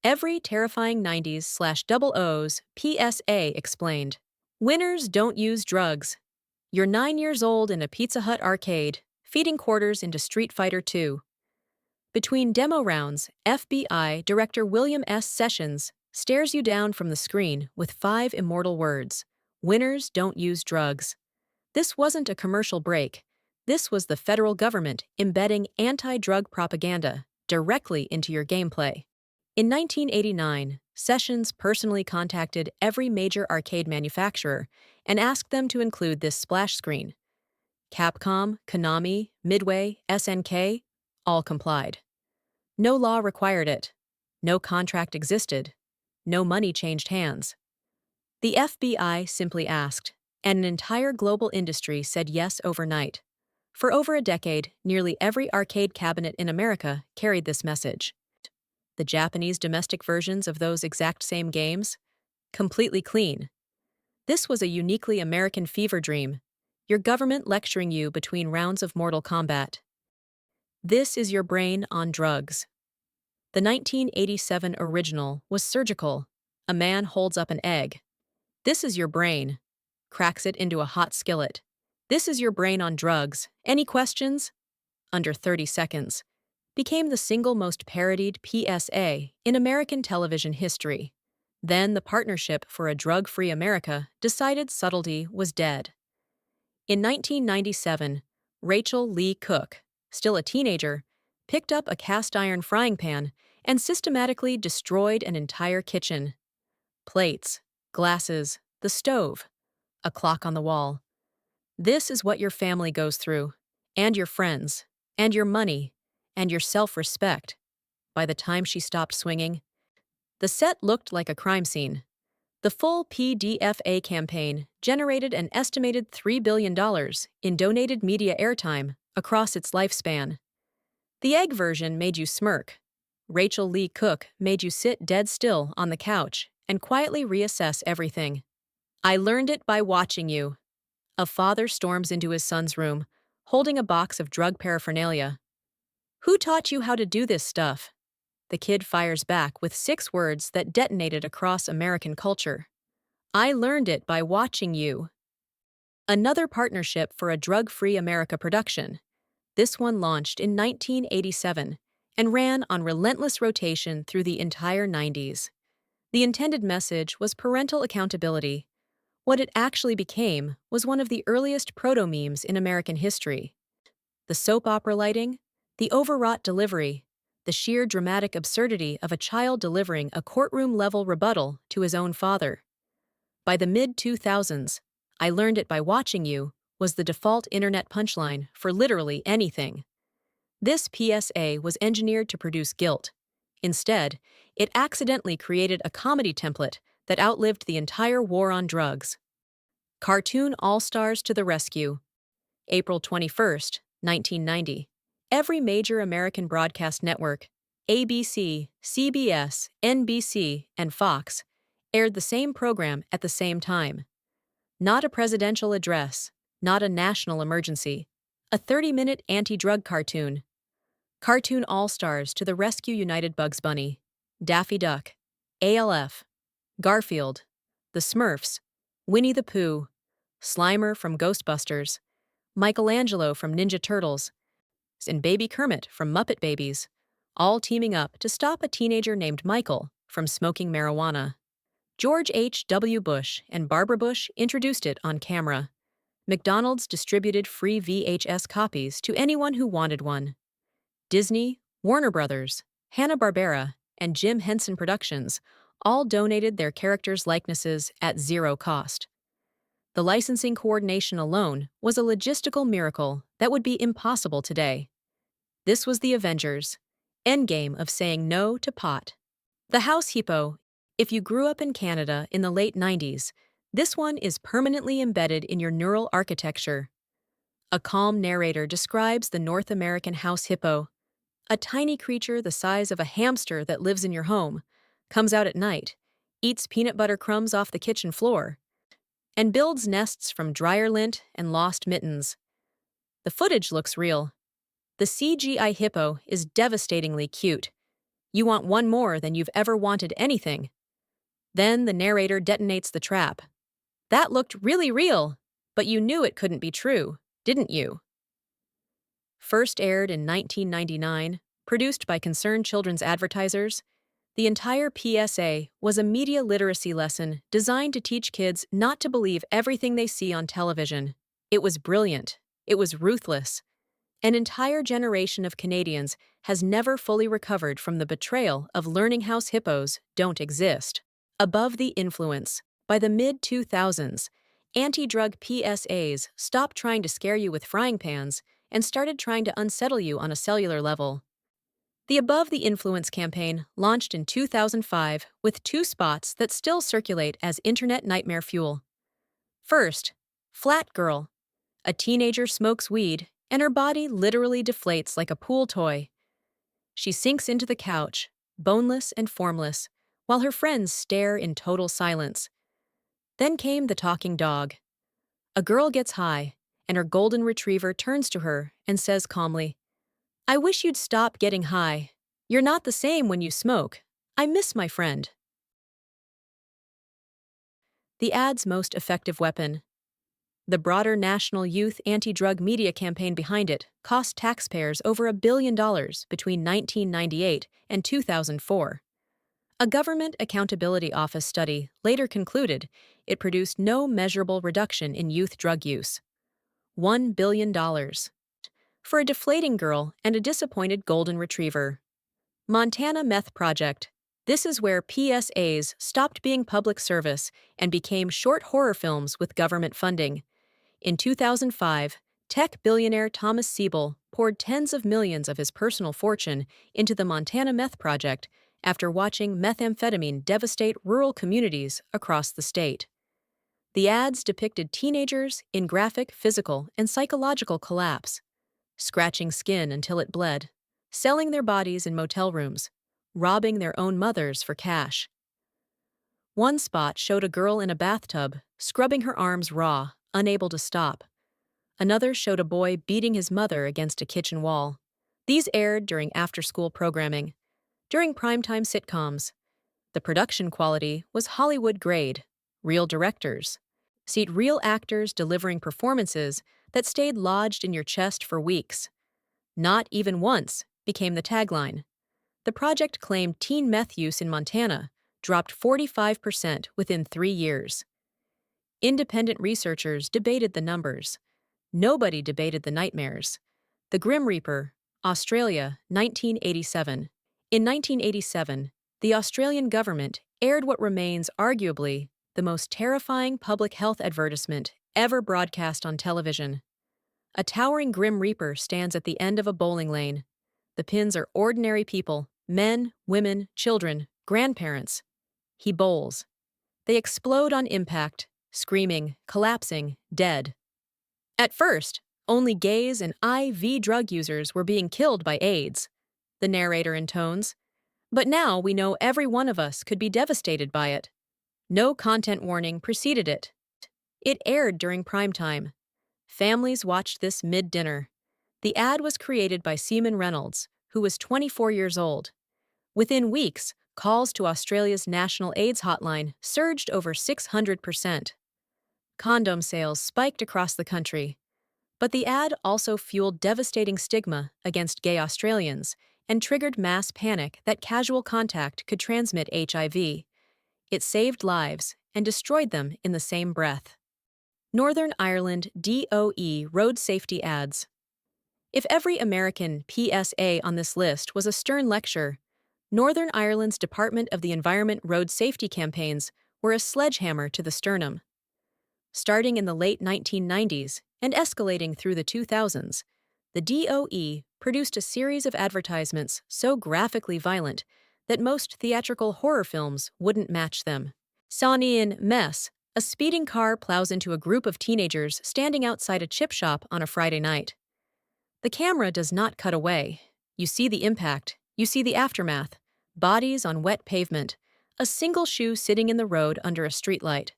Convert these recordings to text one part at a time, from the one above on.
Every terrifying 90s/00s PSA explained. Winners don't use drugs. You're 9 years old in a Pizza Hut arcade, feeding quarters into Street Fighter 2. Between demo rounds, FBI Director William S. Sessions stares you down from the screen with 5 immortal words. Winners don't use drugs. This wasn't a commercial break. This was the federal government embedding anti-drug propaganda directly into your gameplay. In 1989, Sessions personally contacted every major arcade manufacturer and asked them to include this splash screen. Capcom, Konami, Midway, SNK, all complied. No law required it. No contract existed. No money changed hands. The FBI simply asked, and an entire global industry said yes overnight. For over a decade, nearly every arcade cabinet in America carried this message. The Japanese domestic versions of those exact same games? Completely clean. This was a uniquely American fever dream, your government lecturing you between rounds of Mortal Kombat. This is your brain on drugs. The 1987 original was surgical. A man holds up an egg. This is your brain. Cracks it into a hot skillet. This is your brain on drugs. Any questions? Under 30 seconds. Became the single most parodied PSA in American television history. Then the Partnership for a Drug-Free America decided subtlety was dead. In 1997, Rachel Lee Cook, still a teenager, picked up a cast-iron frying pan and systematically destroyed an entire kitchen. Plates, glasses, the stove, a clock on the wall. This is what your family goes through, and your friends, and your money, and your self-respect. By the time she stopped swinging, the set looked like a crime scene. The full PDFA campaign generated an estimated $3 billion in donated media airtime across its lifespan. The egg version made you smirk. Rachel Lee Cook made you sit dead still on the couch and quietly reassess everything. I learned it by watching you. A father storms into his son's room, holding a box of drug paraphernalia. Who taught you how to do this stuff? The kid fires back with 6 words that detonated across American culture. I learned it by watching you. Another Partnership for a Drug-Free America production. This one launched in 1987 and ran on relentless rotation through the entire 90s. The intended message was parental accountability. What it actually became was one of the earliest proto-memes in American history. The soap opera lighting, the overwrought delivery, the sheer dramatic absurdity of a child delivering a courtroom-level rebuttal to his own father. By the mid-2000s, I learned it by watching you was the default internet punchline for literally anything. This PSA was engineered to produce guilt. Instead, it accidentally created a comedy template that outlived the entire war on drugs. Cartoon All-Stars to the rescue. April 21st, 1990. Every major American broadcast network, ABC, CBS, NBC, and Fox, aired the same program at the same time. Not a presidential address, not a national emergency. A 30-minute anti-drug cartoon. Cartoon All-Stars to the rescue United Bugs Bunny, Daffy Duck, ALF, Garfield, The Smurfs, Winnie the Pooh, Slimer from Ghostbusters, Michelangelo from Ninja Turtles, and Baby Kermit from Muppet Babies, all teaming up to stop a teenager named Michael from smoking marijuana. George H.W. Bush and Barbara Bush introduced it on camera. McDonald's distributed free VHS copies to anyone who wanted one. Disney, Warner Brothers, Hanna-Barbera, and Jim Henson Productions all donated their characters' likenesses at zero cost. The licensing coordination alone was a logistical miracle that would be impossible today. This was the Avengers' endgame of saying no to pot. The House Hippo. If you grew up in Canada in the late 90s, this one is permanently embedded in your neural architecture. A calm narrator describes the North American house hippo, a tiny creature the size of a hamster that lives in your home, comes out at night, eats peanut butter crumbs off the kitchen floor, and builds nests from dryer lint and lost mittens. The footage looks real. The CGI hippo is devastatingly cute. You want one more than you've ever wanted anything. Then the narrator detonates the trap. That looked really real, but you knew it couldn't be true, didn't you? First aired in 1999, produced by Concerned Children's Advertisers, the entire PSA was a media literacy lesson designed to teach kids not to believe everything they see on television. It was brilliant. It was ruthless. An entire generation of Canadians has never fully recovered from the betrayal of learning house hippos don't exist. Above the influence. By the mid-2000s, anti-drug PSAs stopped trying to scare you with frying pans and started trying to unsettle you on a cellular level. The Above the Influence campaign launched in 2005 with two spots that still circulate as internet nightmare fuel. First, Flat Girl. A teenager smokes weed, and her body literally deflates like a pool toy. She sinks into the couch, boneless and formless, while her friends stare in total silence. Then came The Talking Dog. A girl gets high, and her golden retriever turns to her and says calmly, "I wish you'd stop getting high. You're not the same when you smoke. I miss my friend." The ad's most effective weapon. The broader national youth anti-drug media campaign behind it cost taxpayers over $1 billion between 1998 and 2004. A Government Accountability Office study later concluded it produced no measurable reduction in youth drug use. $1 billion. For a deflating girl and a disappointed golden retriever. Montana Meth Project. This is where PSAs stopped being public service and became short horror films with government funding. In 2005, tech billionaire Thomas Siebel poured tens of millions of his personal fortune into the Montana Meth Project after watching methamphetamine devastate rural communities across the state. The ads depicted teenagers in graphic physical and psychological collapse, scratching skin until it bled, selling their bodies in motel rooms, robbing their own mothers for cash. One spot showed a girl in a bathtub, scrubbing her arms raw, unable to stop. Another showed a boy beating his mother against a kitchen wall. These aired during after-school programming. During primetime sitcoms, the production quality was Hollywood-grade, real directors. Seat real actors delivering performances that stayed lodged in your chest for weeks. "Not even once" became the tagline. The project claimed teen meth use in Montana dropped 45% within 3 years. Independent researchers debated the numbers. Nobody debated the nightmares. The Grim Reaper, Australia, 1987. In 1987, the Australian government aired what remains arguably the most terrifying public health advertisement ever broadcast on television. A towering Grim Reaper stands at the end of a bowling lane. The pins are ordinary people, men, women, children, grandparents. He bowls. They explode on impact, screaming, collapsing, dead. At first, only gays and IV drug users were being killed by AIDS, the narrator intones. But now we know every one of us could be devastated by it. No content warning preceded it. It aired during prime time. Families watched this mid-dinner. The ad was created by Seaman Reynolds, who was 24 years old. Within weeks, calls to Australia's National AIDS Hotline surged over 600%. Condom sales spiked across the country. But the ad also fueled devastating stigma against gay Australians and triggered mass panic that casual contact could transmit HIV. It saved lives and destroyed them in the same breath. Northern Ireland DOE road safety ads. If every American PSA on this list was a stern lecture, Northern Ireland's Department of the Environment road safety campaigns were a sledgehammer to the sternum. Starting in the late 1990s and escalating through the 2000s, the DOE produced a series of advertisements so graphically violent that most theatrical horror films wouldn't match them. Sawney in Mess, a speeding car plows into a group of teenagers standing outside a chip shop on a Friday night. The camera does not cut away. You see the impact, you see the aftermath, bodies on wet pavement, a single shoe sitting in the road under a streetlight.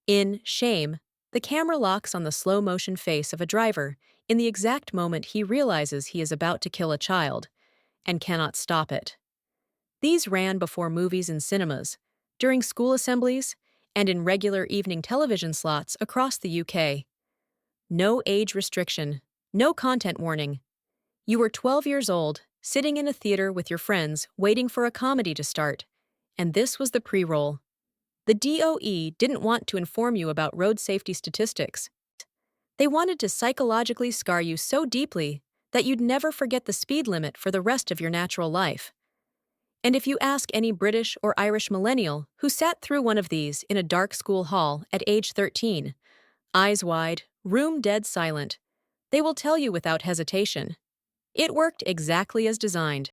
In Shame, the camera locks on the slow-motion face of a driver in the exact moment he realizes he is about to kill a child and cannot stop it. These ran before movies in cinemas, during school assemblies, and in regular evening television slots across the UK. No age restriction, no content warning. You were 12 years old, sitting in a theater with your friends, waiting for a comedy to start. And this was the pre-roll. The DOE didn't want to inform you about road safety statistics. They wanted to psychologically scar you so deeply that you'd never forget the speed limit for the rest of your natural life. And if you ask any British or Irish millennial who sat through one of these in a dark school hall at age 13, eyes wide, room dead silent, they will tell you without hesitation. It worked exactly as designed.